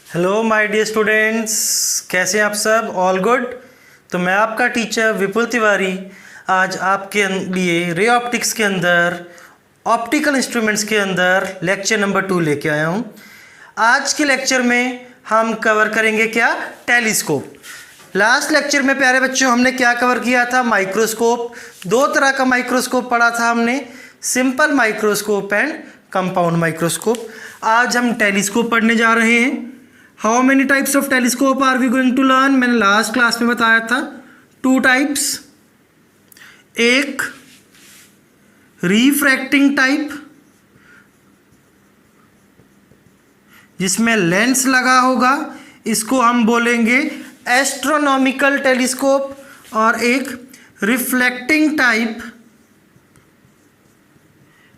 Hello my dear students, कैसे हैं आप सब? All good. तो मैं आपका टीचर विपुल तिवारी आज आपके लिए रे ऑप्टिक्स के अंदर ऑप्टिकल इंस्ट्रूमेंट्स के अंदर लेक्चर नंबर 2 लेके आया हूं। आज के लेक्चर में हम कवर करेंगे क्या? टेलीस्कोप। लास्ट लेक्चर में प्यारे बच्चों हमने क्या कवर किया था? माइक्रोस्कोप। दो तरह का माइक्रोस्कोप पढ़ा था हमने, simple microscope and compound microscope. आज हम टेलीस्कोप पढ़ने जा रहे हैं। How many types of telescope are we going to learn? मैंने लास्ट क्लास में बताया था 2 टाइप्स। एक रिफ्रैक्टिंग टाइप जिसमें लेंस लगा होगा, इसको हम बोलेंगे एस्ट्रोनॉमिकल टेलीस्कोप। और एक रिफ्लेक्टिंग टाइप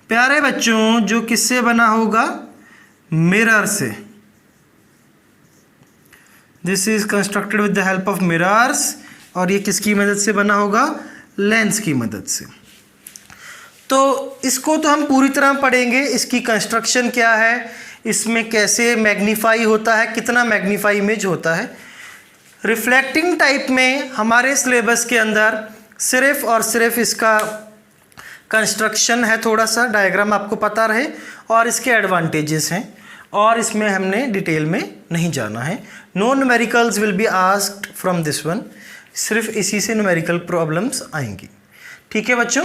प्यारे बच्चों जो किससे बना होगा? मिरर से। This is constructed with the help of mirrors. और ये किसकी मदद से बना होगा? लेंस की मदद से। तो इसको तो हम पूरी तरह पढ़ेंगे, इसकी कंस्ट्रक्शन क्या है, इसमें कैसे मैग्नीफाई होता है, कितना मैग्नीफाई इमेज होता है। रिफ्लेक्टिंग टाइप में हमारे सिलेबस के अंदर सिर्फ और सिर्फ इसका कंस्ट्रक्शन है, थोड़ा सा डायग्राम आपको पता रहे, और इसके एडवांटेजेस हैं, और इसमें हमने डिटेल में नहीं जाना है। No numericals will be asked from this one. सिर्फ इसी से न्यूमेरिकल प्रॉब्लम्स आएंगी। ठीक है बच्चों,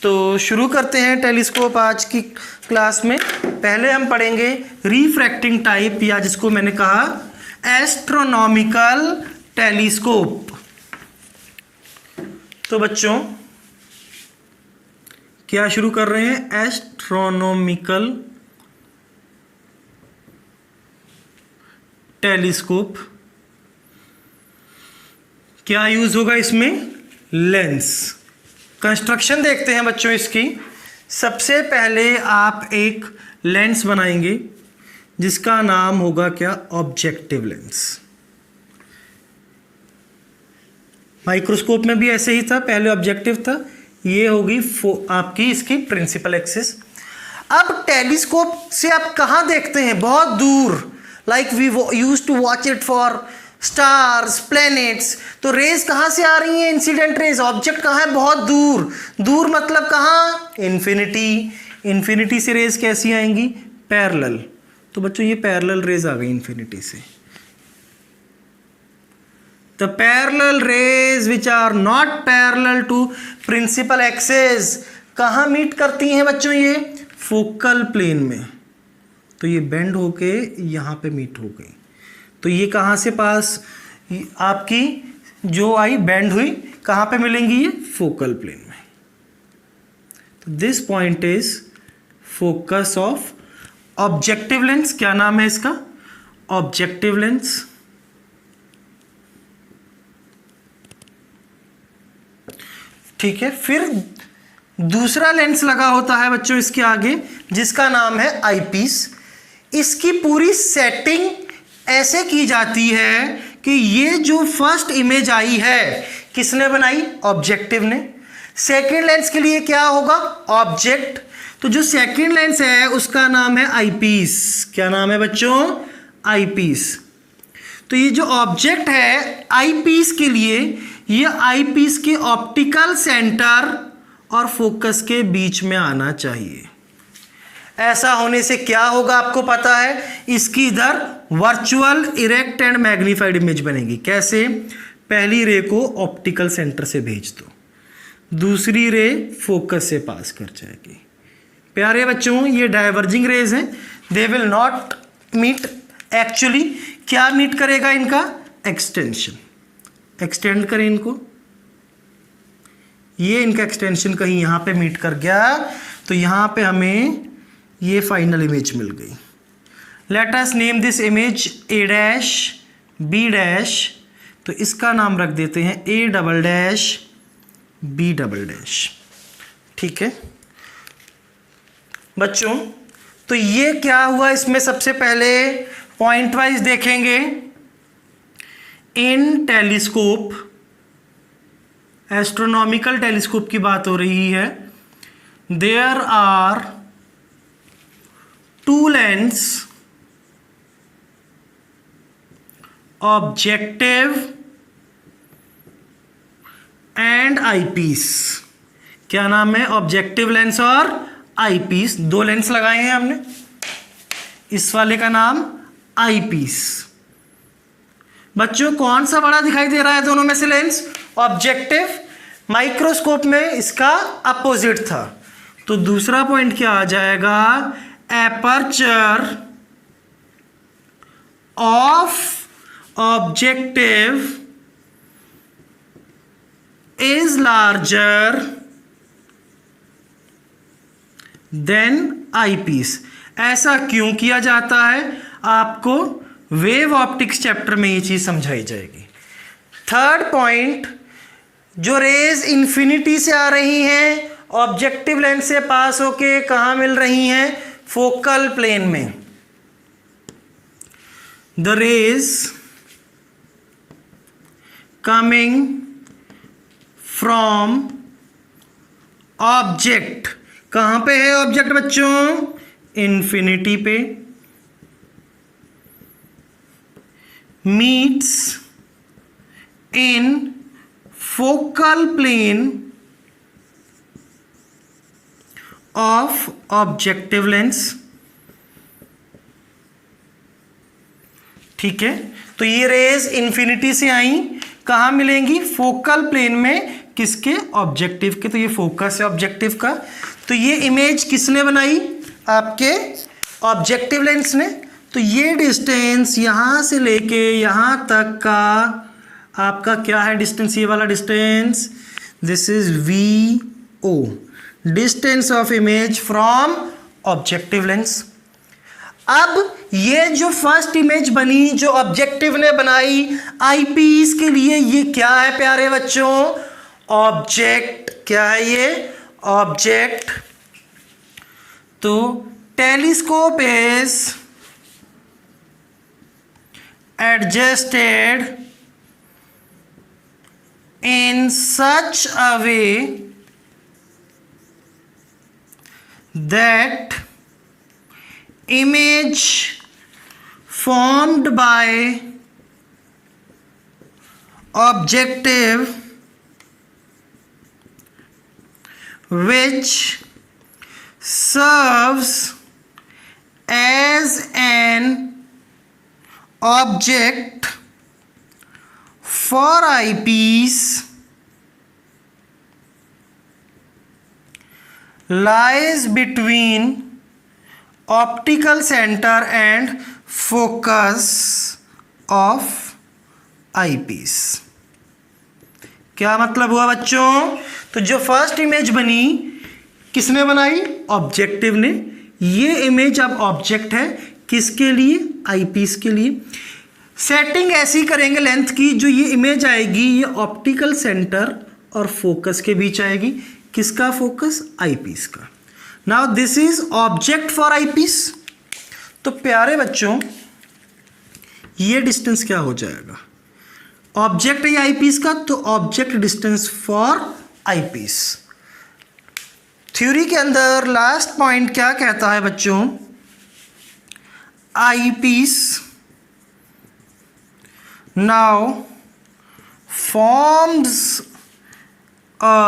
तो शुरू करते हैं टेलीस्कोप आज की क्लास में। पहले हम पढ़ेंगे रिफ्रैक्टिंग टाइप, या जिसको मैंने कहा एस्ट्रोनॉमिकल टेलीस्कोप। तो बच्चों क्या शुरू कर रहे हैं? Astronomical telescope. क्या यूज होगा इसमें? लेंस। कंस्ट्रक्शन देखते हैं बच्चों इसकी। सबसे पहले आप एक लेंस बनाएंगे जिसका नाम होगा क्या? Objective lens. माइक्रोस्कोप में भी ऐसे ही था, पहले ऑब्जेक्टिव था, ये होगी आपकी इसकी प्रिंसिपल एक्सिस। अब टेलीस्कोप से आप कहाँ देखते हैं? बहुत दूर, like we use to watch it for stars, planets. तो रेज कहाँ से आ रही हैं? Incident raise. ऑब्जेक्ट कहाँ है? बहुत दूर। दूर मतलब कहाँ? इन्फिनिटी। इन्फिनिटी से रेज कैसी आएंगी? पैरेलल। तो बच्चों ये पैरेलल रेज आ गई इन्फिनिटी से। The parallel rays which are not parallel to principal axis कहाँ मीट करती हैं बच्चों? ये फोकल प्लेन में। तो ये बेंड होके यहाँ पे मीट हो गई। तो ये कहाँ से पास आपकी जो आई बेंड हुई, कहाँ पे मिलेंगी? ये फोकल प्लेन में। तो this point is focus of objective lens. क्या नाम है इसका? Objective lens. ठीक है, फिर दूसरा लेंस लगा होता है बच्चों इसके आगे, जिसका नाम है आईपीस। इसकी पूरी सेटिंग ऐसे की जाती है कि ये जो फर्स्ट इमेज आई है किसने बनाई? ऑब्जेक्टिव ने। सेकंड लेंस के लिए क्या होगा? ऑब्जेक्ट। तो जो सेकंड लेंस है उसका नाम है आईपीस। क्या नाम है बच्चों? आईपीस। तो ये जो ऑब्जेक्ट है आईपीस के लिए, ये आईपीस के ऑप्टिकल सेंटर और फोकस के बीच में आना चाहिए। ऐसा होने से क्या होगा आपको पता है? इसकी इधर virtual erect and magnified image बनेगी। कैसे? पहली रे को ऑप्टिकल सेंटर से भेज दो, दूसरी रे फोकस से पास कर जाएगी। प्यारे बच्चों ये डाइवर्जिंग रेज हैं, they will not meet. Actually क्या मीट करेगा इनका? एक्सटेंशन। एक्सटेंड करें इनको, ये इनका एक्सटेंशन कहीं यहाँ पे मीट कर गया, तो यहाँ पे हमें ये फाइनल इमेज मिल गई। Let us name this image A dash B dash. तो इसका नाम रख देते हैं A double dash B double dash. ठीक है बच्चों, तो ये क्या हुआ? इसमें सबसे पहले पॉइंट वाइज देखेंगे। इन टेलीस्कोप, एस्ट्रोनॉमिकल टेलीस्कोप की बात हो रही है, there are 2 lens objective and eyepiece. क्या नाम है? ऑब्जेक्टिव लेंस और आईपीस। दो लेंस लगाए हैं हमने, इस वाले का नाम आईपीस। बच्चों कौन सा बड़ा दिखाई दे रहा है दोनों में से लेंस? ऑब्जेक्टिव। माइक्रोस्कोप में इसका अपोजिट था, तो दूसरा पॉइंट क्या आ जाएगा? Aperture of objective is larger than eyepiece. ऐसा क्यों किया जाता है? आपको वेव ऑप्टिक्स चैप्टर में ये चीज समझाई जाएगी। थर्ड पॉइंट, जो रेज इंफिनिटी से आ रही हैं, ऑब्जेक्टिव लेंस से पास होके कहां मिल रही हैं? फोकल प्लेन में। The rays coming from object, कहां पे है ऑब्जेक्ट बच्चों? इंफिनिटी पे। Meets in focal plane of objective lens. ठीक है, तो ये रेज इंफिनिटी से आई, कहां मिलेंगी? फोकल प्लेन में। किसके? ऑब्जेक्टिव के। तो ये फोकस है ऑब्जेक्टिव का। तो ये इमेज किसने बनाई? आपके ऑब्जेक्टिव लेंस ने। तो ये डिस्टेंस यहां से लेके यहां तक का आपका क्या है डिस्टेंस? ये वाला distance, this is v o, distance of image from objective lens. अब ये जो फर्स्ट इमेज बनी, जो ऑब्जेक्टिव ने बनाई आईपीस के लिए, ये क्या है प्यारे बच्चों? ऑब्जेक्ट। क्या है ये? ऑब्जेक्ट। तो telescope is adjusted in such a way that image formed by objective which serves as an object for eyepiece lies between optical center and focus of eyepiece। क्या मतलब हुआ बच्चों? तो जो फर्स्ट इमेज बनी, किसने बनाई? ऑब्जेक्टिव ने। ये इमेज अब ऑब्जेक्ट है, किसके लिए? आईपीस के लिए। सेटिंग ऐसी करेंगे लेंथ की, जो ये इमेज आएगी ये ऑप्टिकल सेंटर और फोकस के बीच आएगी। किसका फोकस? आईपीस का। Now this is object for eyepiece. तो प्यारे बच्चों ये डिस्टेंस क्या हो जाएगा? ऑब्जेक्ट है आईपीस का, तो object distance for eyepiece. Theory के अंदर लास्ट पॉइंट क्या कहता है बच्चों? Eyepiece now forms a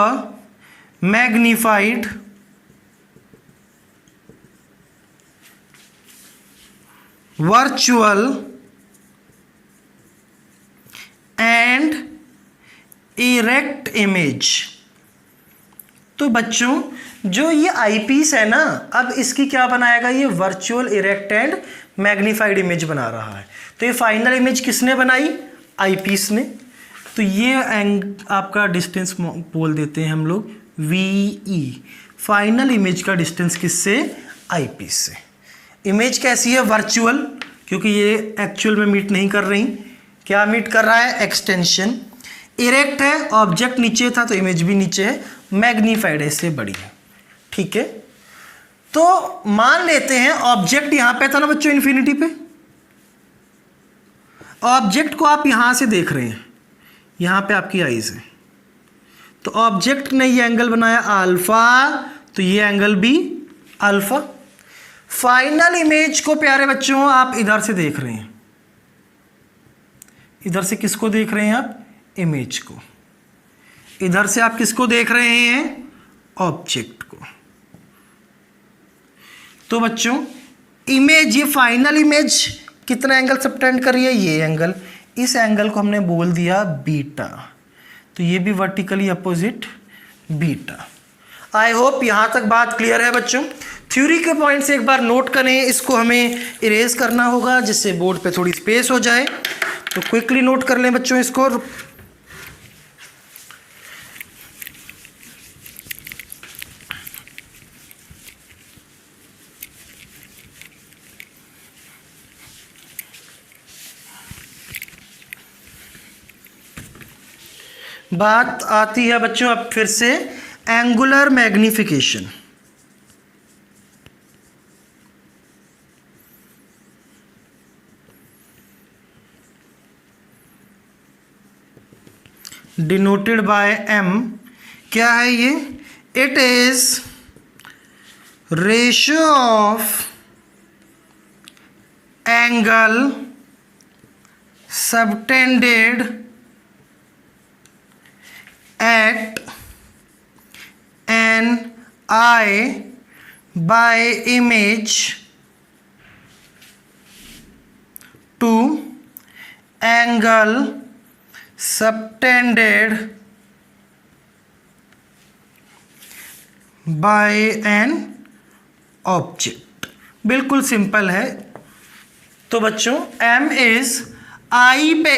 magnified virtual and erect image। तो बच्चों जो ये आईपीस है ना, अब इसकी क्या बनाएगा? ये virtual, erect and magnified image बना रहा है। तो ये फाइनल इमेज किसने बनाई? आईपीस ने। तो ये आपका डिस्टेंस बोल देते हैं हम लोग वीई। फाइनल इमेज का डिस्टेंस किससे? आईपीस से। इमेज कैसी है? वर्चुअल, क्योंकि ये एक्चुअल में मीट नहीं कर रही। क्या मीट कर रहा है? एक्सटेंशन। इरेक्ट है, ऑब्जेक्ट नीचे था तो इमेज भी नीचे है। मैग्नीफाइड है, इससे बड़ी है। ठीक है, तो मान लेते हैं ऑब्जेक्ट यहां पे था ना बच्चों, इन्फिनिटी पे। ऑब्जेक्ट को आप यहां से देख रहे हैं, यहां पे आपकी आईज है। तो ऑब्जेक्ट ने ये एंगल बनाया अल्फा, तो ये एंगल भी अल्फा। फाइनल इमेज को प्यारे बच्चों आप इधर से देख रहे हैं, इधर से किसको देख रहे हैं आप? इमेज को। इधर से आप किसको देख रहे हैं? ऑब्जेक्ट को। तो बच्चों इमेज, ये फाइनल इमेज कितना एंगल सबटेंड कर रही है? ये एंगल। इस एंगल को हमने बोल दिया बीटा, तो ये भी vertically opposite beta. I hope यहां तक बात क्लियर है बच्चों। थ्योरी के पॉइंट से एक बार नोट करें, इसको हमें इरेज करना होगा जिससे बोर्ड पे थोड़ी स्पेस हो जाए, तो क्विकली नोट कर लें बच्चों इसको। बात आती है बच्चों अब फिर से angular magnification. Denoted by M. क्या है ये? It is ratio of angle subtended at an eye by image to angle subtended by an object। बिल्कुल सिंपल है। तो बच्चों m इज आई पे,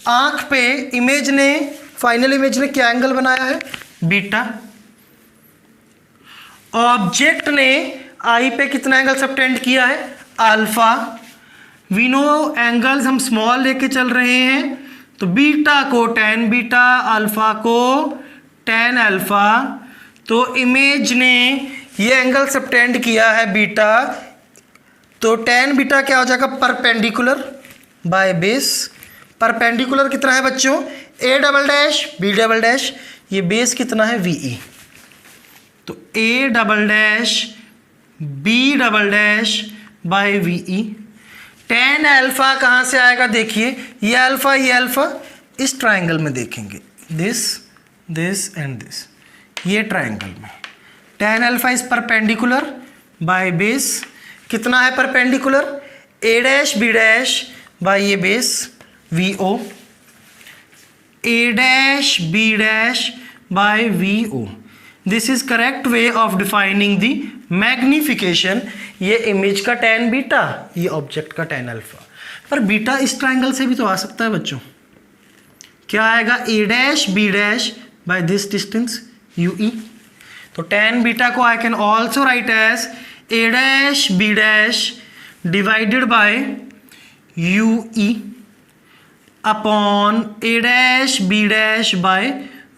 आंख पे इमेज ने, फाइनल इमेज ने क्या एंगल बनाया है? बीटा। ऑब्जेक्ट ने आई पे कितना एंगल सबटेंड किया है? अल्फा। वी नो एंगल्स हम स्मॉल लेके चल रहे हैं, तो बीटा को tan बीटा, अल्फा को tan अल्फा। तो इमेज ने ये एंगल सबटेंड किया है बीटा, तो tan बीटा क्या हो जाएगा? Perpendicular by base. परपेंडिकुलर कितना है बच्चों? A double dash B double dash. ये बेस कितना है? वीई। तो A double dash B double dash by v e. tan alpha कहाँ से आएगा? देखिए ये अल्फा इस ट्राइंगल में देखेंगे, दिस एंड दिस, ये ट्राइंगल में tan alpha is perpendicular by base. कितना है perpendicular? A dash B dash by ये base V O, A dash B dash by V O. This is correct way of defining the magnification. ये image का tan beta, ये object का tan alpha. पर beta इस triangle से भी तो आ सकता है बच्चों। क्या आएगा? A dash B dash bye this distance u e. तो tan बीटा को I can also write as A dash B dash divided by you e upon A dash B dash by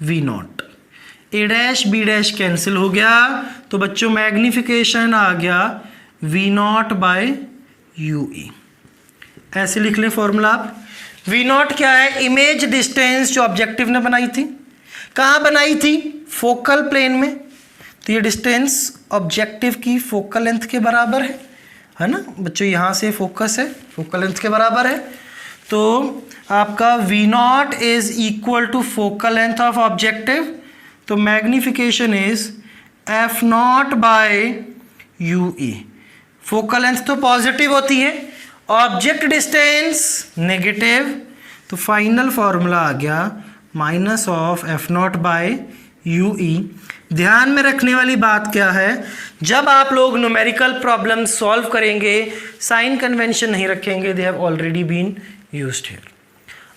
v naught. A dash B dash cancel हो गया, तो बच्चों magnification आ गया v naught by you e. ऐसे लिख लें formula आप। वी नॉट क्या है? इमेज डिस्टेंस जो ऑब्जेक्टिव ने बनाई थी। कहाँ बनाई थी? फोकल प्लेन में। तो ये डिस्टेंस ऑब्जेक्टिव की फोकल लेंथ के बराबर है ना बच्चों? यहाँ से फोकस है, फोकल लेंथ के बराबर है। तो आपका V naught is equal to focal length of objective. तो magnification is F naught by you E. Focal length तो पॉजिटिव होती है, ऑब्जेक्ट डिस्टेंस नेगेटिव, तो फाइनल फॉर्मूला आ गया minus of F naught by you E. ध्यान में रखने वाली बात क्या है? जब आप लोग न्यूमेरिकल प्रॉब्लम सॉल्व करेंगे साइन कन्वेंशन नहीं रखेंगे, they have already been used here.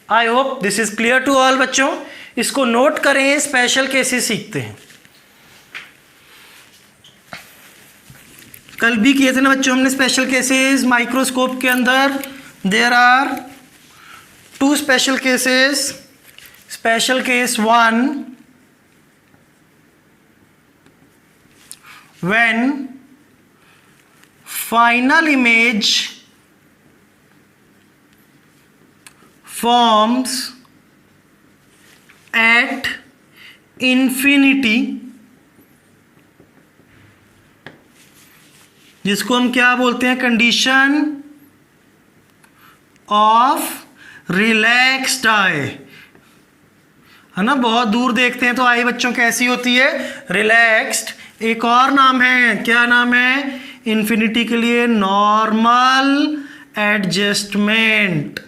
I hope this is clear to all बच्चों। इसको नोट करें, स्पेशल केसेस सीखते हैं। कल भी किए थे ना बच्चों हमने स्पेशल केसेस माइक्रोस्कोप के अंदर। There are 2 special cases. Special case 1, when final image forms at infinity, जिसको हम क्या बोलते हैं? कंडीशन ऑफ रिलैक्स्ड आई, है ना, बहुत दूर देखते हैं तो आई बच्चों कैसी होती है, रिलैक्स्ड। एक और नाम है, क्या नाम है, इन्फिनिटी के लिए नॉर्मल एडजस्टमेंट।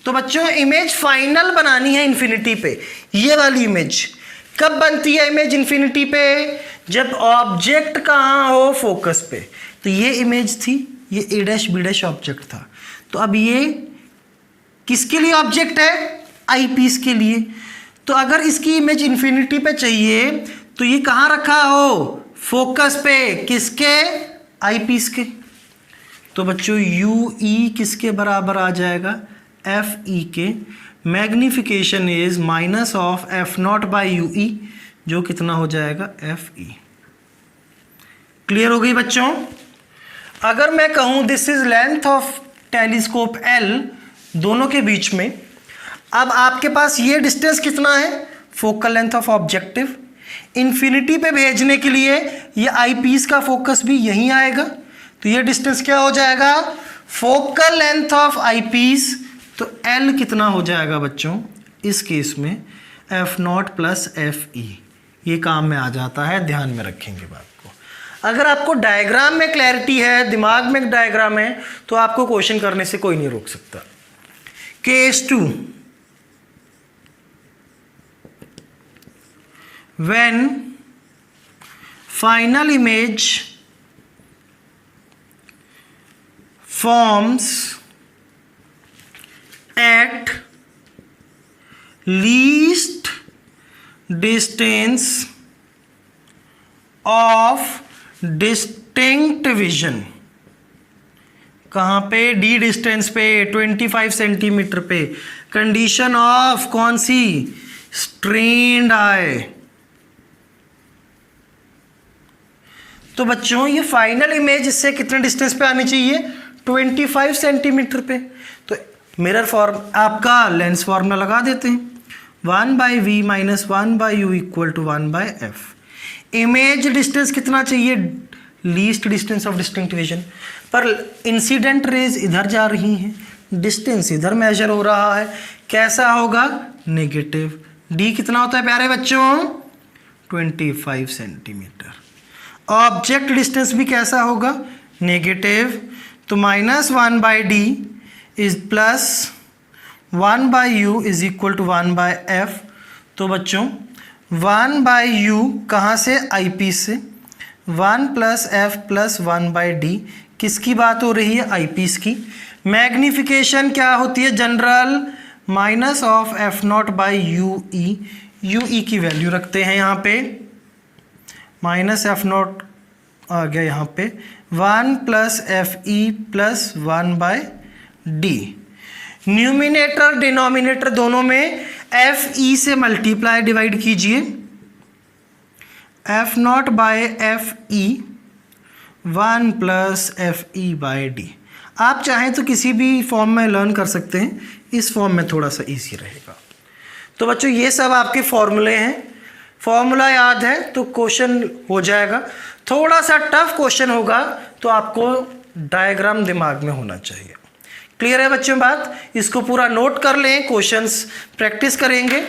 तो बच्चों इमेज फाइनल बनानी है इन्फिनिटी पे, ये वाली इमेज कब बनती है इमेज इन्फिनिटी पे, जब ऑब्जेक्ट कहाँ हो, फोकस पे। तो ये इमेज थी, ये ए डैश बी डैश ऑब्जेक्ट था। तो अब ये किसके लिए ऑब्जेक्ट है, आई पीस के लिए। तो अगर इसकी इमेज इन्फिनिटी पे चाहिए तो ये कहाँ रखा हो, फोकस पे, किसके, आई पीस के। तो बच्चों यू ई किसके बराबर आ जाएगा, एफ ई के। Magnification is minus of F not by you ई, जो कितना हो जाएगा, एफ ई। क्लियर हो गई बच्चों। अगर मैं कहूँ this is length of telescope L, दोनों के बीच में, अब आपके पास ये डिस्टेंस कितना है, focal length of objective. Infinity पे भेजने के लिए ये आई पीस का फोकस भी यहीं आएगा, तो ये डिस्टेंस क्या हो जाएगा, focal length of eyepiece. तो एल कितना हो जाएगा बच्चों इस केस में, f naught plus F e. ये काम में आ जाता है, ध्यान में रखेंगे बात को। अगर आपको डायग्राम में क्लैरिटी है, दिमाग में डायग्राम है, तो आपको क्वेश्चन करने से कोई नहीं रोक सकता। Case 2, when final image forms at least distance of distinct vision, कहाँ पे, डी डिस्टेंस पे, 25 सेंटीमीटर पे, कंडीशन ऑफ कौन सी, स्ट्रेन्ड आई। तो बच्चों ये फाइनल इमेज इससे कितने डिस्टेंस पे आनी चाहिए, 25 सेंटीमीटर पे। तो मिरर फॉर्म आपका लेंस फॉर्मूला लगा देते हैं, 1/v minus 1/u equal to 1/f। Image distance कितना चाहिए, least distance of distinct vision. पर इंसिडेंट रेज इधर जा रही हैं, डिस्टेंस इधर मेजर हो रहा है, कैसा होगा, नेगेटिव। डी कितना होता है प्यारे बच्चों, 25 सेंटीमीटर। ऑब्जेक्ट डिस्टेंस भी कैसा होगा, नेगेटिव। तो -1/d is plus 1/u is equal to 1/f। तो बच्चों 1/u कहाँ से, आई पीस से, 1 + f + 1/d, किसकी बात हो रही है, आई पीस की। मैग्निफिकेशन क्या होती है, general, minus of F not by you E. You ई की वैल्यू रखते हैं यहाँ पे, माइनस एफ नॉट आ गया यहाँ पे, 1 + fe + 1/d। न्यूमिनेटर डिनोमिनेटर दोनों में एफ ई से मल्टीप्लाई डिवाइड कीजिए, f naught by F e, 1 + fe/d। आप चाहें तो किसी भी फॉर्म में लर्न कर सकते हैं, इस फॉर्म में थोड़ा सा इजी रहेगा। तो बच्चों ये सब आपके फॉर्मूले हैं, फॉर्मूला याद है तो क्वेश्चन हो जाएगा। थोड़ा सा टफ क्वेश्चन होगा तो आपको डायग्राम दिमाग में होना चाहिए। क्लियर है बच्चों बात, इसको पूरा नोट कर लें, क्वेश्चंस प्रैक्टिस करेंगे।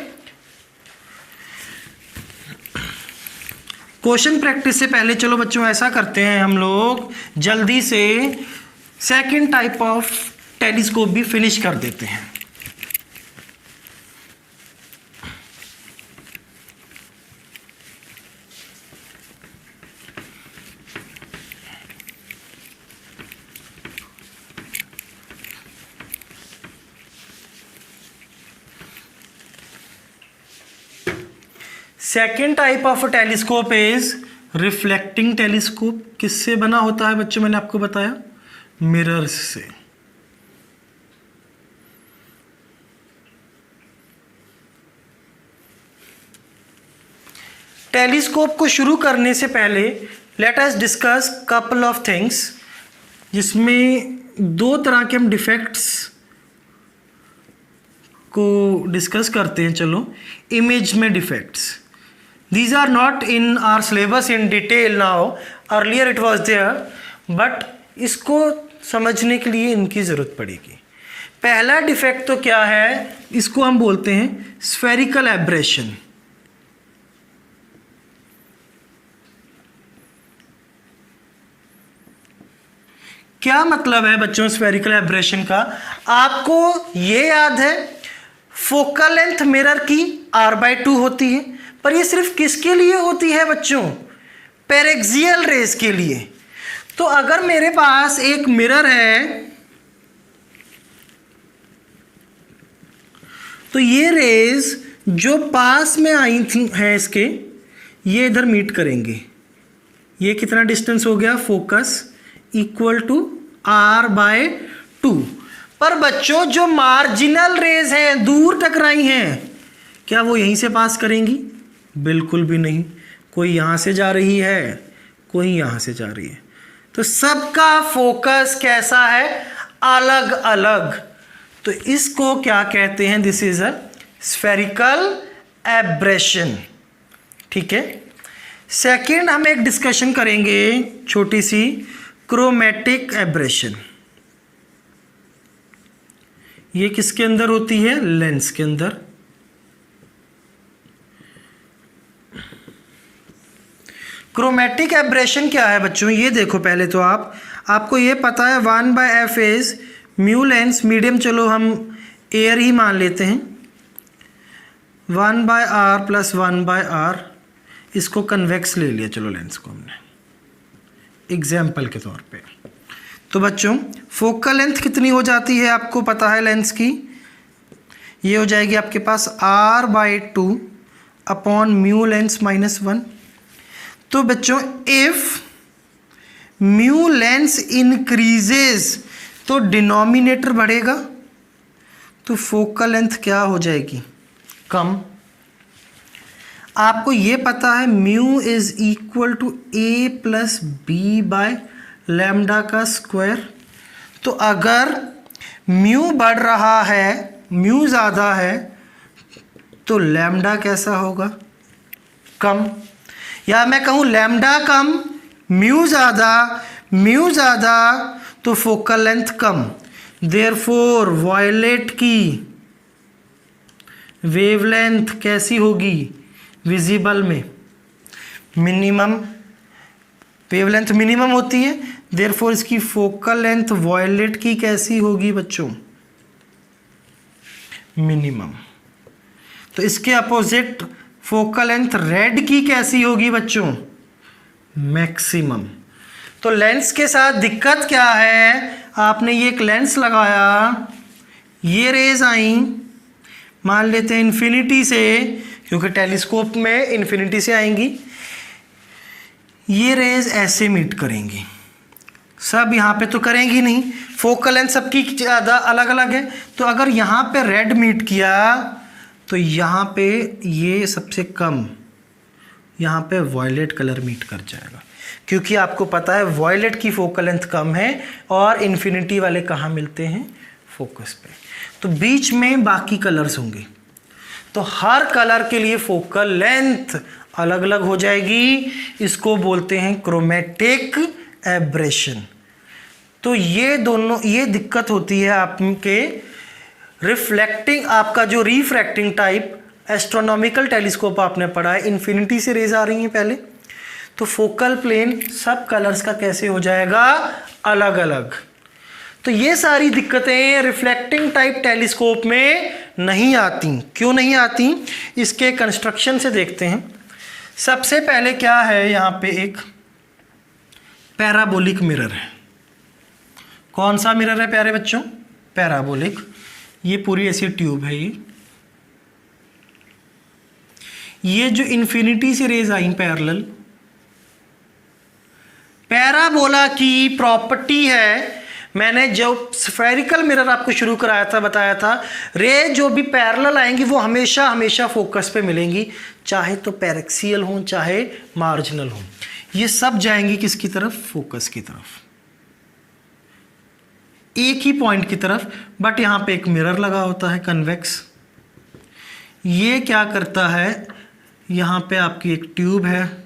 क्वेश्चन प्रैक्टिस से पहले चलो बच्चों ऐसा करते हैं, हम लोग जल्दी से सेकंड टाइप ऑफ टेलीस्कोप भी फिनिश कर देते हैं। Second type of telescope is reflecting telescope. किससे बना होता है बच्चों, मैंने आपको बताया, मिरर्स से। टेलीस्कोप को शुरू करने से पहले let us discuss couple of things, जिसमें दो तरह के हम डिफेक्ट्स को डिस्कस करते हैं। चलो, इमेज में defects, these are not in our syllabus in detail now, earlier it was there, but इसको समझने के लिए इनकी ज़रूरत पड़ेगी। पहला डिफेक्ट तो क्या है, इसको हम बोलते हैं स्फेरिकल एब्रेशन। क्या मतलब है बच्चों स्फेरिकल एब्रेशन का? आपको ये याद है फोकल लेंथ मिरर की r/2 होती है, पर ये सिर्फ किसके लिए होती है बच्चों? पेरेक्सियल रेस के लिए। तो अगर मेरे पास एक मिरर है तो ये रेज जो पास में आई थी है इसके, ये इधर मीट करेंगे। ये कितना डिस्टेंस हो गया? Focus equal to r/2। पर बच्चों जो मार्जिनल रेज हैं, दूर टकराई हैं, क्या वो यहीं से पास करेंगी? बिल्कुल भी नहीं। कोई यहाँ से जा रही है, कोई यहाँ से जा रही है, तो सबका फोकस कैसा है? अलग अलग। तो इसको क्या कहते हैं? This is a spherical aberration. ठीक है। सेकंड हम एक डिस्कशन करेंगे छोटी सी, क्रोमेटिक एब्रेशन। ये किसके अंदर होती है? लेंस के अंदर। क्रोमेटिक एब्रेशन क्या है बच्चों? ये देखो पहले तो आपको ये पता है 1/f is mu lens medium, चलो हम एयर ही मान लेते हैं, 1/r + 1/r, इसको कन्वेक्स ले लिया चलो लेंस को हमने एग्जाम्पल के तौर पे। तो बच्चों फोकल लेंथ कितनी हो जाती है आपको पता है लेंस की? ये हो जाएगी आपके पास r/2 अपॉन म्यू लेंस -1। तो बच्चों इफ म्यू लेंस इंक्रीजेज तो डिनोमिनेटर बढ़ेगा, तो फोकल लेंथ क्या हो जाएगी? कम। आपको ये पता है mu is equal to a + b/λ का स्क्वायर। तो अगर म्यू बढ़ रहा है, म्यू ज़्यादा है, तो लैम्डा कैसा होगा? कम। या मैं कहूँ लैम्डा कम, म्यू ज़्यादा, तो फोकल लेंथ कम। देयरफॉर वायलेट की वेवलेंथ कैसी होगी? विजिबल में मिनिमम, वेवलेंथ मिनिमम होती है, देयरफॉर इसकी फोकल लेंथ वायलेट की कैसी होगी बच्चों? मिनिमम। तो इसके अपोजिट फोकल लेंथ रेड की कैसी होगी बच्चों? मैक्सिमम। तो लेंस के साथ दिक्कत क्या है? आपने ये एक लेंस लगाया, ये रेज आई, मान लेते हैं इन्फिनिटी से, क्योंकि टेलीस्कोप में इन्फिनिटी से आएंगी, ये रेज ऐसे मीट करेंगी, सब यहाँ पे तो करेंगी नहीं, फोकल लेंथ सबकी ज़्यादा अलग अलग है। तो अगर यहाँ पे रेड मीट किया तो यहाँ पे ये सबसे कम, यहाँ पे वॉयलेट कलर मीट कर जाएगा, क्योंकि आपको पता है वॉयलेट की फोकल लेंथ कम है और इन्फिनिटी वाले कहाँ मिलते हैं? फोकस पे। तो बीच में बाकी कलर्स होंगे, तो हर कलर के लिए फोकल लेंथ अलग अलग हो जाएगी। इसको बोलते हैं क्रोमेटिक एब्रेशन। तो ये दोनों, ये दिक्कत होती है आपके रिफ्लेक्टिंग, आपका जो रिफ्रैक्टिंग टाइप एस्ट्रोनॉमिकल टेलीस्कोप आपने पढ़ा है, इन्फिनिटी से रेज आ रही हैं पहले, तो फोकल प्लेन सब कलर्स का कैसे हो जाएगा? अलग अलग। तो ये सारी दिक्कतें रिफ्लेक्टिंग टाइप टेलीस्कोप में नहीं आती। क्यों नहीं आती? इसके कंस्ट्रक्शन से देखते हैं। सबसे पहले क्या है, यहाँ पे एक पैराबोलिक मिरर है। कौन सा मिरर है प्यारे बच्चों? पैराबोलिक। ये पूरी ऐसी ट्यूब है, ये जो इन्फिनिटी से रेज आई पैरेलल, पैराबोला की प्रॉपर्टी है, मैंने जो स्फेरिकल मिरर आपको शुरू कराया था, बताया था, रे जो भी पैरेलल आएंगी वो हमेशा हमेशा फोकस पे मिलेंगी, चाहे तो पैरेक्सियल हो चाहे मार्जिनल हो, ये सब जाएंगी किसकी तरफ? फोकस की तरफ, एक ही पॉइंट की तरफ। बट यहाँ पे एक मिरर लगा होता है कन्वेक्स, ये क्या करता है, यहाँ पे आपकी एक ट्यूब है,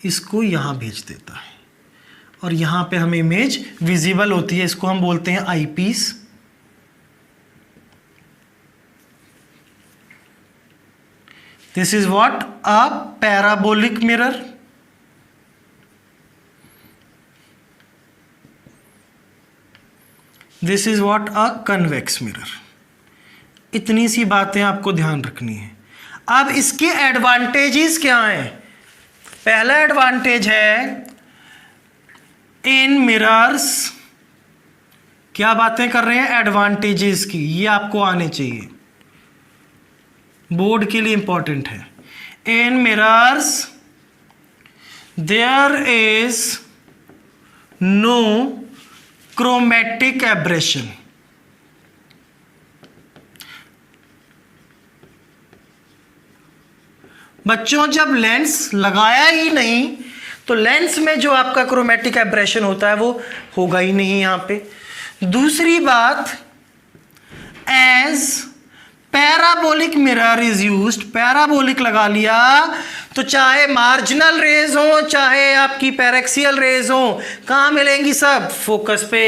इसको यहाँ भेज देता है और यहाँ पे हमें इमेज विजिबल होती है। इसको हम बोलते हैं eyepiece. This is what a parabolic mirror. This is what a convex mirror. इतनी सी बातें आपको ध्यान रखनी है। अब इसके एडवांटेजेस क्या हैं? पहला एडवांटेज है इन मिरर्स, क्या बातें कर रहे हैं एडवांटेजेस की, ये आपको आने चाहिए, बोर्ड के लिए इंपॉर्टेंट है। In mirrors there is no chromatic aberration. बच्चों जब लेंस लगाया ही नहीं तो लेंस में जो आपका क्रोमेटिक एब्रेशन होता है वो होगा ही नहीं यहां पे। दूसरी बात, as parabolic mirror is used, parabolic लगा लिया तो चाहे मार्जिनल रेज हो चाहे आपकी पैरेक्सियल रेज हो, कहाँ मिलेंगी? सब फोकस पे,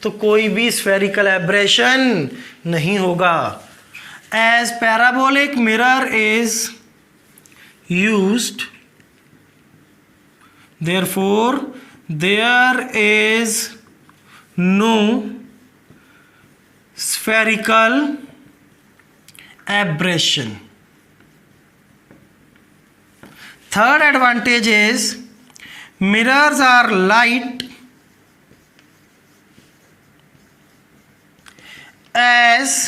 तो कोई भी स्फेरिकल एब्रेशन नहीं होगा। As parabolic mirror is used, therefore there is no spherical aberration. Third advantage is mirrors are light as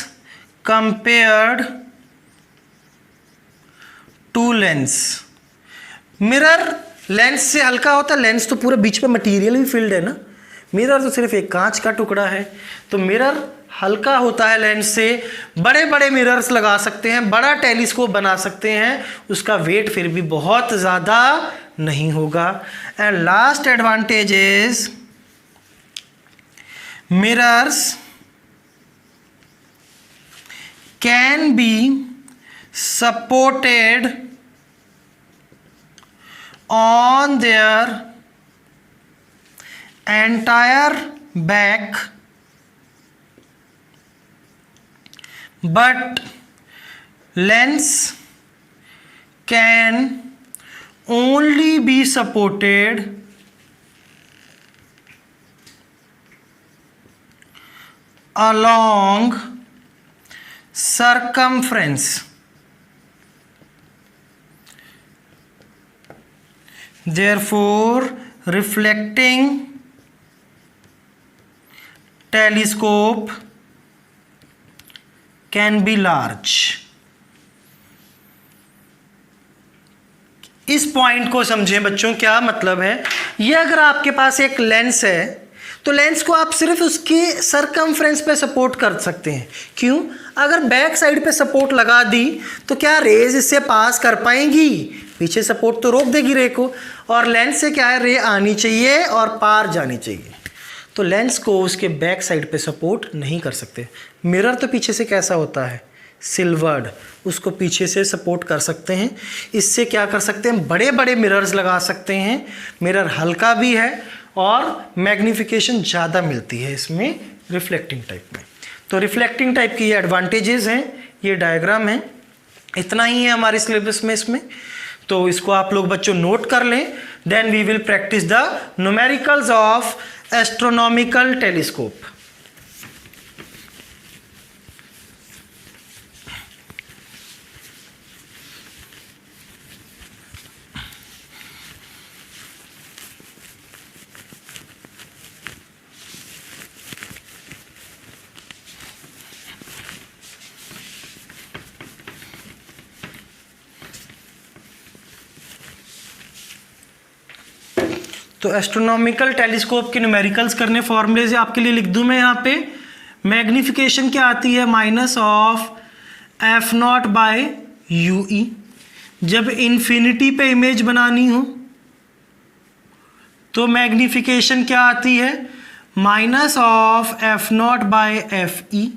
compared to lens. Mirror lens से हल्का होता है, लेंस तो पूरे बीच में मटेरियल भी फिल्ड है ना, मिरर तो सिर्फ एक कांच का टुकड़ा है, तो मिरर हल्का होता है लेंस से। बड़े बड़े मिरर्स लगा सकते हैं, बड़ा टेलीस्कोप बना सकते हैं, उसका वेट फिर भी बहुत ज़्यादा नहीं होगा। And last advantage is mirrors can be supported on their entire back, but lens can only be supported along circumference. Therefore, reflecting telescope can be large. इस पॉइंट को समझें बच्चों, क्या मतलब है ये? अगर आपके पास एक लेंस है तो लेंस को आप सिर्फ उसके सरकमफ्रेंस पे सपोर्ट कर सकते हैं। क्यों? अगर बैक साइड पे सपोर्ट लगा दी तो क्या रेज इससे पास कर पाएंगी? पीछे सपोर्ट तो रोक देगी रे को, और लेंस से क्या है, रे आनी चाहिए और पार जानी चाहिए, तो लेंस को उसके बैक साइड पे सपोर्ट नहीं कर सकते। मिरर तो पीछे से कैसा होता है, सिल्वर्ड, उसको पीछे से सपोर्ट कर सकते हैं। इससे क्या कर सकते हैं, बड़े बड़े मिरर्स लगा सकते हैं। मिरर हल्का भी है और मैग्नीफिकेशन ज़्यादा मिलती है इसमें रिफ्लेक्टिंग टाइप में। तो रिफ्लेक्टिंग टाइप की ये एडवांटेजेस हैं, ये डायग्राम है। इतना ही है हमारे सिलेबस में इसमें, तो इसको आप लोग बच्चों नोट कर लें। Then we will practice the numericals of astronomical telescope. तो एस्ट्रोनॉमिकल टेलीस्कोप के न्यूमेरिकल्स करने फॉर्मूले से आपके लिए लिख दूं मैं यहाँ पे। मैग्नीफिकेशन क्या आती है, minus of F naught by you e. जब इन्फिनिटी पे इमेज बनानी हो तो मैग्नीफिकेशन क्या आती है, minus of F naught by F E,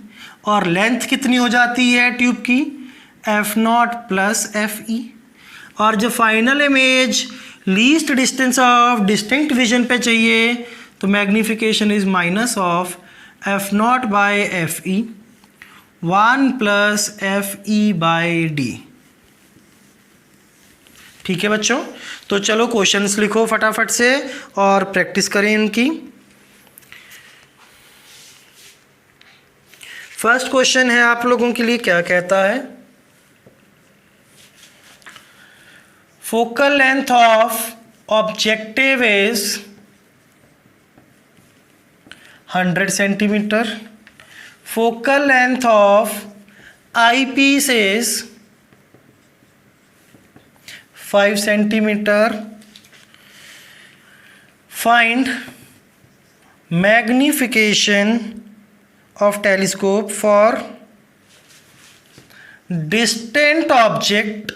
और लेंथ कितनी हो जाती है ट्यूब की, F naught plus F E. और जब final image least distance of distinct vision पे चाहिए तो magnification is minus of F0 by FE 1 plus FE by D। ठीक है बच्चों, तो चलो क्वेश्चंस लिखो फटाफट से और प्रैक्टिस करें इनकी। फर्स्ट क्वेश्चन है आप लोगों के लिए, क्या कहता है, focal length of objective is 100 centimetre, focal length of eyepiece is 5 centimetre, find magnification of telescope for distant object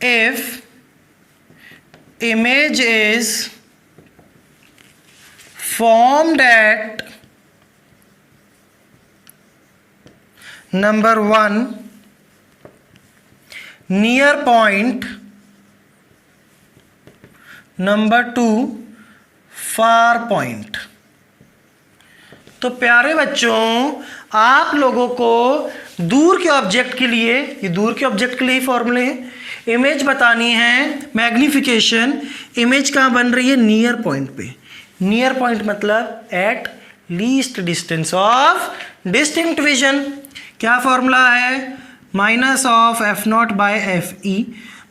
if image is formed at number 1 near point, number 2 far point. तो प्यारे बच्चों, आप लोगों को दूर के ऑब्जेक्ट के लिए, ये दूर के ऑब्जेक्ट के लिए फॉर्मूले हैं, इमेज बतानी है, मैग्निफिकेशन, इमेज कहाँ बन रही है, नियर पॉइंट पे। नियर पॉइंट मतलब at least distance of distinct vision. क्या फॉर्मूला है, minus of F0 by FE।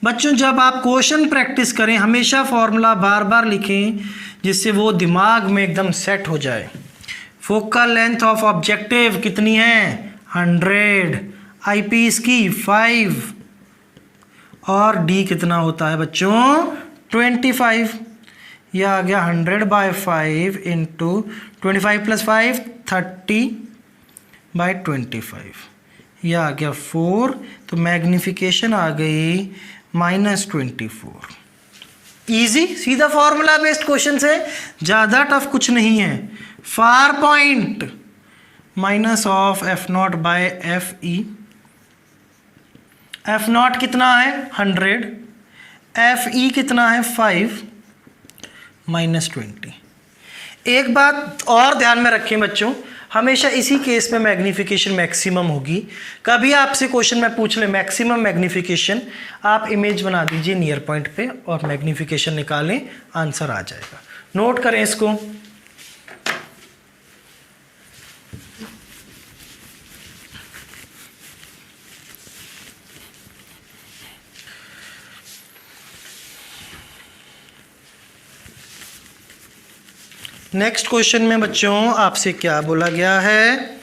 बच्चों जब आप क्वेश्चन प्रैक्टिस करें हमेशा फॉर्मूला बार बार लिखें जिससे वो दिमाग में एकदम सेट हो जाए। फोकल लेंथ ऑफ ऑब्जेक्टिव कितनी है, 100, आईपीस की 5 और डी कितना होता है बच्चों, 25। यह आ गया 100 बाय 5 इंटू 25 प्लस 5 30 बाय 25, यह आ गया 4। तो मैग्निफिकेशन आ गई -24। इजी, सीधा फॉर्मूला बेस्ड क्वेश्चन है, ज़्यादा टफ कुछ नहीं है। Far point minus of F0 by FE, F0 कितना है 100, FE कितना है 5 -20। एक बात और ध्यान में रखें बच्चों, हमेशा इसी केस में मैग्नीफिकेशन मैक्सिमम होगी। कभी आपसे क्वेश्चन में पूछ ले मैक्सिमम मैग्नीफिकेशन, आप इमेज बना दीजिए नियर पॉइंट पे और मैग्नीफिकेशन निकालें, आंसर आ जाएगा। नोट करें इसको। नेक्स्ट क्वेश्चन में बच्चों आपसे क्या बोला गया है,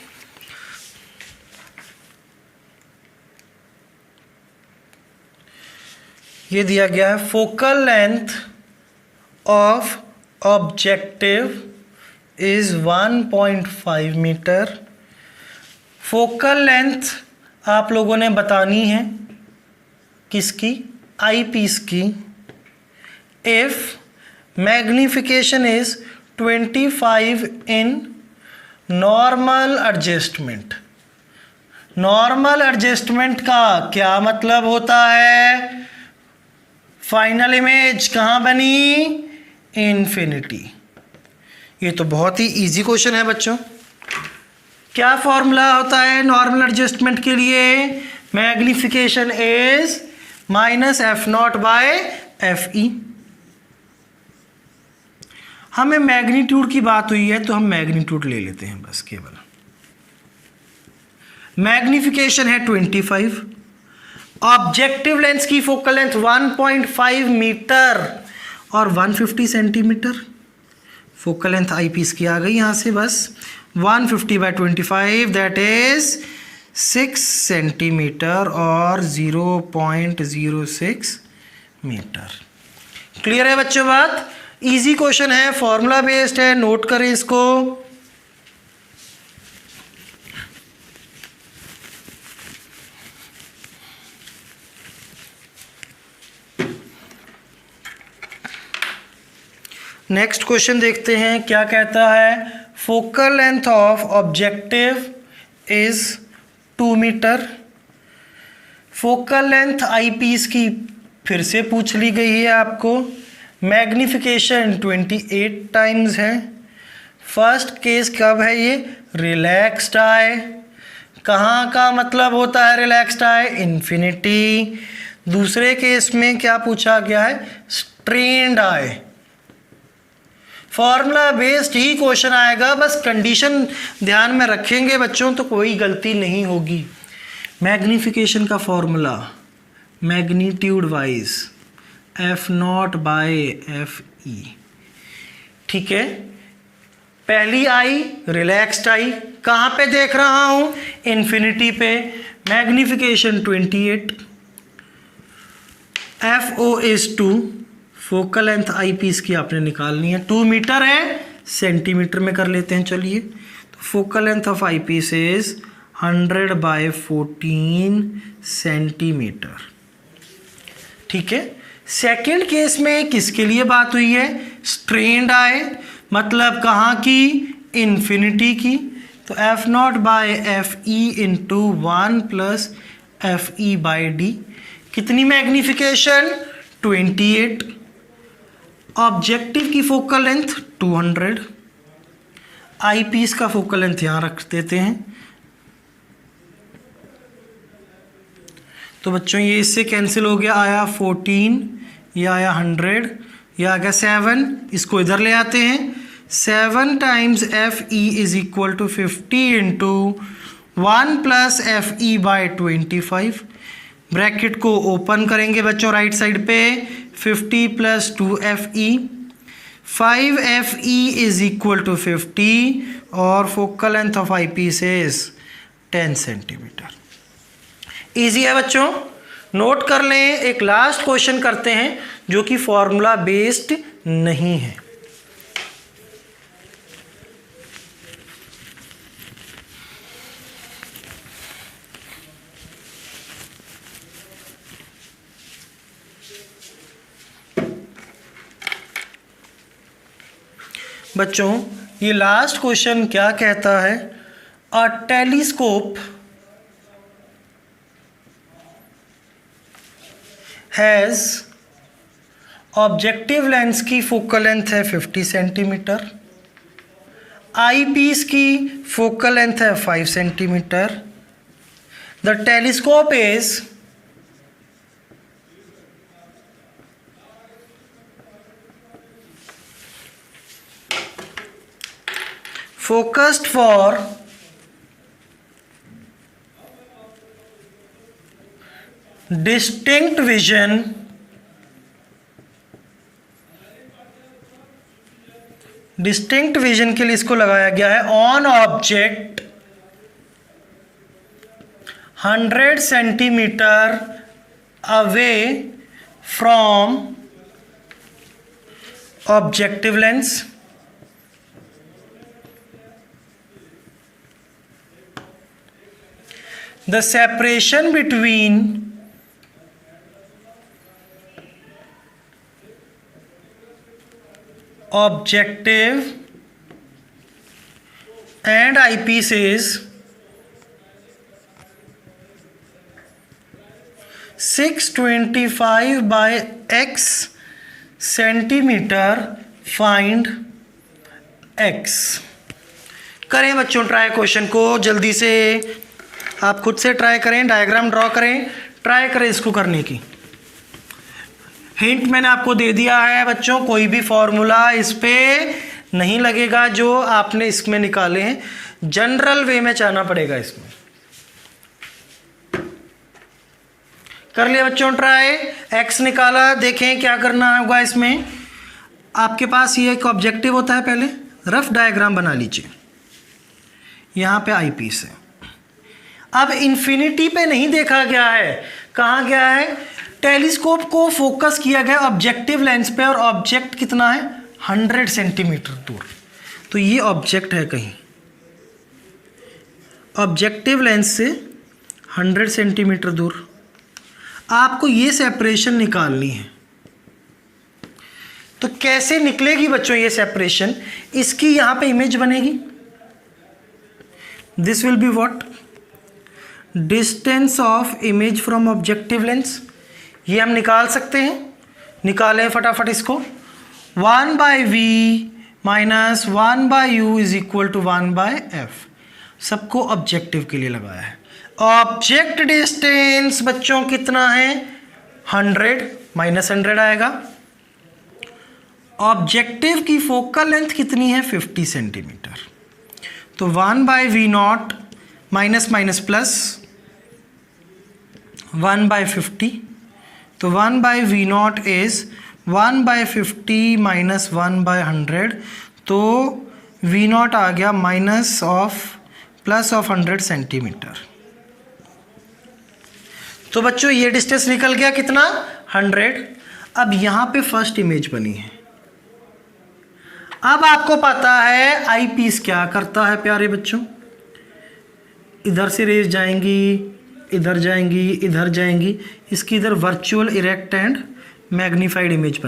ये दिया गया है focal length of objective is 1.5 metre. Focal length आप लोगों ने बतानी है किसकी, आई पीस की। If magnification is 25 in normal adjustment. Normal adjustment का क्या मतलब होता है, फाइनल इमेज कहाँ बनी, इन्फिनिटी। ये तो बहुत ही इजी क्वेश्चन है बच्चों। क्या फॉर्मूला होता है नॉर्मल एडजस्टमेंट के लिए, magnification is -F0 by FE। हमें मैग्नीट्यूड की बात हुई है तो हम मैग्नीट्यूड ले लेते हैं बस केवल। मैग्निफिकेशन है 25, ऑब्जेक्टिव लेंस की फोकल लेंथ 1.5 मीटर और 150 centimetre. Focal length eyepiece की आ गई यहाँ से बस 150 बाय 25 दैट इज 6 सेंटीमीटर और 0.06 मीटर। क्लियर है बच्चों बात, इजी क्वेश्चन है, फॉर्मूला बेस्ड है, नोट करें इसको। नेक्स्ट क्वेश्चन देखते हैं क्या कहता है, focal length of objective is 2 metre, focal length eyepiece की फिर से पूछ ली गई है आपको। मैग्निफिकेशन 28 टाइम्स है। फर्स्ट केस कब है ये? Relaxed eye. कहाँ का मतलब होता है रिलैक्स्ड आई? इन्फिनिटी। दूसरे केस में क्या पूछा गया है? Strained eye. फॉर्मूला बेस्ड ही क्वेश्चन आएगा, बस कंडीशन ध्यान में रखेंगे बच्चों तो कोई गलती नहीं होगी। मैग्निफिकेशन का formula magnitude wise F0 by FE। ठीक है, पहली आई रिलैक्स्ड आई, कहाँ पे देख रहा हूँ? इन्फिनिटी पे। Magnification 28, FO is 2, focal length eyepiece की आपने निकालनी है। 2 मीटर है, सेंटीमीटर में कर लेते हैं चलिए। तो focal length of eyepiece is 100 by 14 centimetre. ठीक है, सेकेंड केस में किसके लिए बात हुई है? स्ट्रेन्ड आई, मतलब कहाँ की? इन्फिनिटी की। तो F0 by FE into 1 plus FE by D। कितनी मैग्निफिकेशन? 28। ऑब्जेक्टिव की फोकल लेंथ 200। आई पीस का फोकल लेंथ यहाँ रख देते हैं। तो बच्चों ये इससे कैंसिल हो गया, आया 14, ये आया 100, ये आ गया 7। इसको इधर ले आते हैं। 7 times FE is equal to 50 into 1 plus FE by 25। Bracket को ओपन करेंगे बच्चों राइट साइड पे। 50 plus 2FE, 5FE is equal to 50 और focal length of eyepiece is 10 centimetre. Easy है बच्चों, नोट कर लें। एक लास्ट क्वेश्चन करते हैं जो कि फॉर्मूला बेस्ड नहीं है। बच्चों ये लास्ट क्वेश्चन क्या कहता है? अ टेलीस्कोप हैज़ ऑब्जेक्टिव लेंस की फोकल लेंथ है 50 सेंटीमीटर, आई पीस की फोकल लेंथ है 5 centimetre. The telescope is focused for distinct vision के लिए इसको लगाया गया है on object 100 centimetre away from objective lens. The separation between objective and eyepiece is 625 by x centimetre. Find x। करें बच्चों ट्राई क्वेश्चन को जल्दी से, आप खुद से ट्राई करें, डायग्राम ड्रॉ करें, ट्राई करें इसको करने की। हिंट मैंने आपको दे दिया है बच्चों, कोई भी फॉर्मूला इस पे नहीं लगेगा जो आपने इसमें निकाले हैं, जनरल वे में जाना पड़ेगा इसमें। कर लिया बच्चों ट्राई, x निकाला, देखें क्या करना होगा इसमें। आपके पास ये एक ऑब्जेक्टिव होता है, पहले रफ डायग्राम बना लीजिए। यहाँ पे आई पीस है। अब इन्फिनिटी पे नहीं देखा गया है, कहाँ गया है? टेलीस्कोप को फोकस किया गया ऑब्जेक्टिव लेंस पे, और ऑब्जेक्ट कितना है? 100 सेंटीमीटर दूर। तो ये ऑब्जेक्ट है कहीं, ऑब्जेक्टिव लेंस से 100 सेंटीमीटर दूर। आपको ये सेपरेशन निकालनी है। तो कैसे निकलेगी बच्चों ये सेपरेशन? इसकी यहाँ पे इमेज बनेगी। This will be what? Distance of image from objective lens, ये हम निकाल सकते हैं, निकालें फटाफट इसको। 1/v minus 1/u is equal to 1/f, सबको ऑब्जेक्टिव के लिए लगाया है। ऑब्जेक्ट डिस्टेंस बच्चों कितना है 100, माइनस 100 आएगा। ऑब्जेक्टिव की फोकल लेंथ कितनी है 50 सेंटीमीटर, तो 1/v0 माइनस माइनस प्लस 1/50, तो 1/v0 इज 1/50 माइनस 1/100, तो v0 आ गया minus of plus of 100 centimetre. तो बच्चों ये डिस्टेंस निकल गया कितना 100। अब यहाँ पे फर्स्ट इमेज बनी है। अब आपको पता है आई पीस क्या करता है प्यारे बच्चों, इधर से रेज जाएंगी, इधर जाएंगी, इधर जाएंगी, इसकी इधर virtual erect and magnified image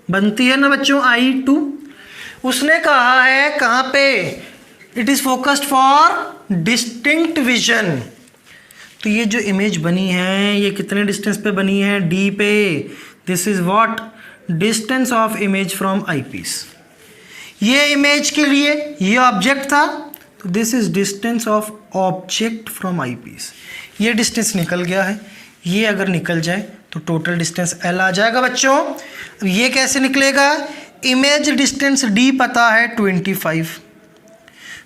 बनती है ना बच्चों I2। उसने कहा है कहाँ पे, it is focused for distinct vision. तो ये जो इमेज बनी है ये कितने डिस्टेंस पे बनी है D पे, this is what distance of image from eyepiece. ये इमेज के लिए ये ऑब्जेक्ट था, तो this is distance of object from eyepiece. ये डिस्टेंस निकल गया है, ये अगर निकल जाए तो टोटल डिस्टेंस L आ जाएगा बच्चों। अब ये कैसे निकलेगा, इमेज डिस्टेंस D पता है 25,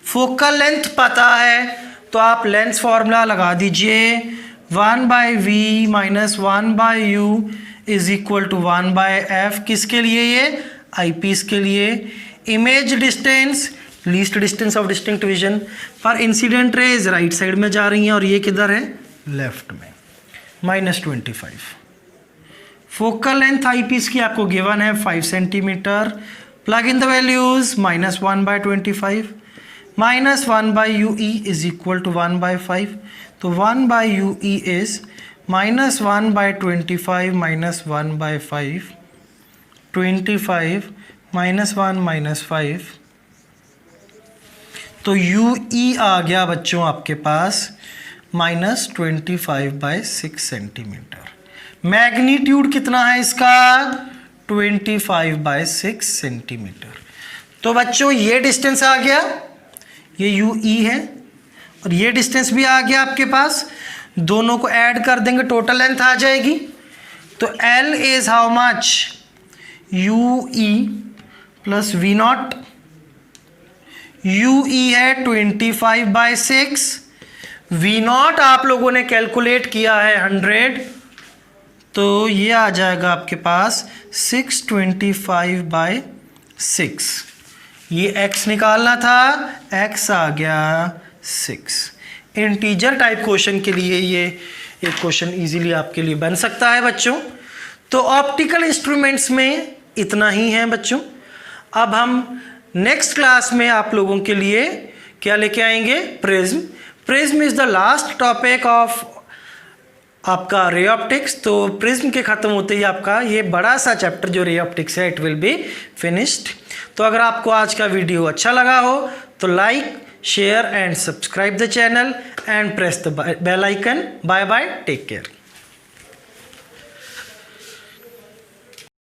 फोकल लेंथ पता है, तो आप लेंस फॉर्मूला लगा दीजिए 1/v minus 1/u is equal to 1/f। किसके लिए, ये आई पीस के लिए। Image distance least distance of distinct vision, पर इंसिडेंट रेज राइट साइड में जा रही हैं और ये किधर है लेफ्ट में, -25। फोकल लेंथ आई पीस की आपको गिवन है 5 centimetre, plug in the values -1/25 minus 1/ue is equal to 1/5, तो 1/ue is -1/25 minus 1/5, 25 minus 1 minus 5, तो ue आ गया बच्चों आपके पास -25/6 सेंटीमीटर। मैग्नीट्यूड कितना है इसका 25/6 सेंटीमीटर। तो बच्चों ये डिस्टेंस आ गया, ये ue है और ये डिस्टेंस भी आ गया आपके पास, दोनों को ऐड कर देंगे टोटल लेंथ आ जाएगी। तो L is how much, ue plus v0, ue है 25/6, v0 आप लोगों ने कैलकुलेट किया है 100, तो ये आ जाएगा आपके पास 625/6। ये x निकालना था, x आ गया 6। इंटीजर टाइप क्वेश्चन के लिए ये एक क्वेश्चन इजीली आपके लिए बन सकता है बच्चों। तो ऑप्टिकल इंस्ट्रूमेंट्स में इतना ही है बच्चों। अब हम नेक्स्ट क्लास में आप लोगों के लिए क्या लेके आएंगे, prism. Prism is the last topic of आपका रे ऑप्टिक्स। तो प्रिज्म के ख़त्म होते ही आपका ये बड़ा सा चैप्टर जो रे ऑप्टिक्स है इट विल बी फिनिश्ड। तो अगर आपको आज का वीडियो अच्छा लगा हो तो like, share and subscribe the channel and press the bell icon. Bye bye, take care.